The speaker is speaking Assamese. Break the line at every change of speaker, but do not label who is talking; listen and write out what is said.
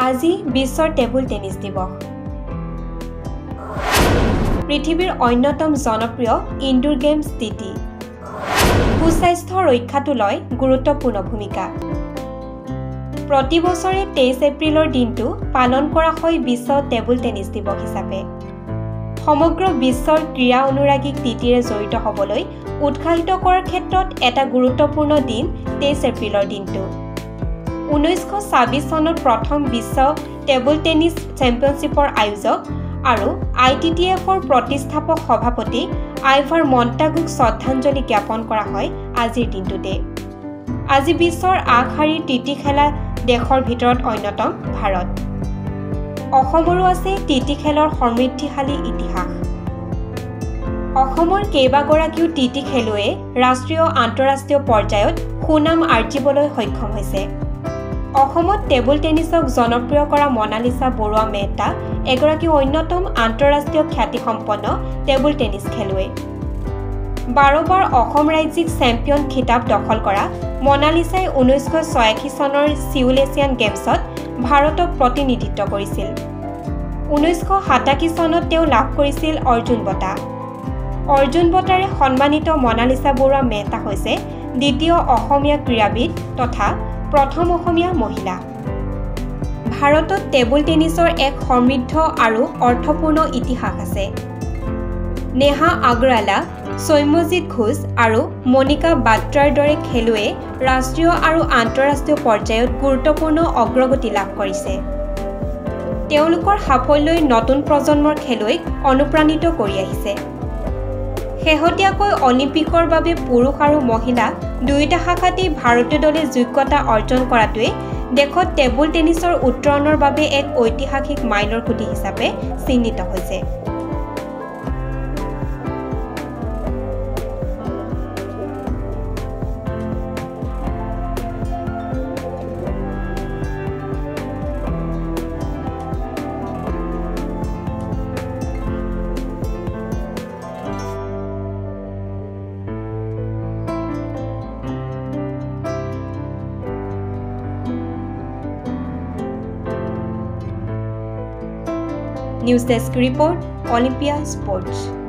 আজি বিশ্বৰ টেবুল টেনিছ দিৱস। পৃথিৱীৰ অন্যতম জনপ্ৰিয় ইনডোৰ গেমছ টিটি। সুস্বাস্থ্য ৰক্ষাটো লয় গুৰুত্বপূৰ্ণ ভূমিকা। প্ৰতি বছৰে 23 এপ্ৰিলৰ দিনটো পালন কৰা হয় বিশ্ব টেবুল টেনিছ দিৱস হিচাপে। সমগ্ৰ বিশ্বৰ ক্ৰীড়া অনুৰাগীক টিটিৰে জড়িত হ'বলৈ উৎসাহিত কৰাৰ ক্ষেত্ৰত এটা গুৰুত্বপূৰ্ণ দিন 23 এপ্ৰিলৰ দিনটো। 1926 চনত প্ৰথম বিশ্ব টেবুল টেনিছ চেম্পিয়নশ্বিপৰ আয়োজক আৰু ITTFৰ প্ৰতিষ্ঠাপক সভাপতি আইভাৰ মণ্টাগুক শ্ৰদ্ধাঞ্জলি জ্ঞাপন কৰা হয় আজিৰ দিনটোতে। আজি বিশ্বৰ আগশাৰীৰ টিটি খেলা দেশৰ ভিতৰত অন্যতম ভাৰত। অসমৰো আছে টিটি খেলৰ সমৃদ্ধিশালী ইতিহাস। অসমৰ কেইবাগৰাকীও টিটি খেলুৱৈয়ে ৰাষ্ট্ৰীয় আন্তঃৰাষ্ট্ৰীয় পৰ্যায়ত সুনাম আৰ্জিবলৈ সক্ষম হৈছে। অসমত টেবুল টেনিছক জনপ্ৰিয় কৰা মনালিছা বৰুৱা মেহতা এগৰাকী অন্যতম আন্তঃৰাষ্ট্ৰীয় খ্যাতিসম্পন্ন টেবুল টেনিছ খেলুৱৈ। 12 বাৰ অসম ৰাজ্যিক চেম্পিয়ন খিতাপ দখল কৰা মনালিছাই 1986 চনৰ ছিউল এছিয়ান গেমছত ভাৰতক প্ৰতিনিধিত্ব কৰিছিল। 1987 চনত তেওঁ লাভ কৰিছিল অৰ্জুন বঁটা। অৰ্জুন বঁটাৰে সন্মানিত মনালিছা বৰুৱা মেহতা হৈছে দ্বিতীয় অসমীয়া ক্ৰীড়াবিদ তথা প্ৰথম অসমীয়া মহিলা। ভাৰতত টেবুল টেনিছৰ এক সমৃদ্ধ আৰু অৰ্থপূৰ্ণ ইতিহাস আছে। নেহা আগৰৱালা, সৌম্যজিৎ ঘোষ আৰু মণিকা বাট্ৰাৰ দৰে খেলুৱৈয়ে ৰাষ্ট্ৰীয় আৰু আন্তঃৰাষ্ট্ৰীয় পৰ্যায়ত গুৰুত্বপূৰ্ণ অগ্ৰগতি লাভ কৰিছে। তেওঁলোকৰ সাফল্যই নতুন প্ৰজন্মৰ খেলুৱৈক অনুপ্ৰাণিত কৰি আহিছে। শেহতীয়াকৈ অলিম্পিকৰ বাবে পুৰুষ আৰু মহিলা দুয়োটা শাখাতেই ভাৰতীয় দলে যোগ্যতা অৰ্জন কৰাটোৱে দেশত টেবুল টেনিছৰ উত্তৰণৰ বাবে এক ঐতিহাসিক মাইলৰ খুঁটি হিচাপে চিহ্নিত হৈছে। News desk report, Olympia sports.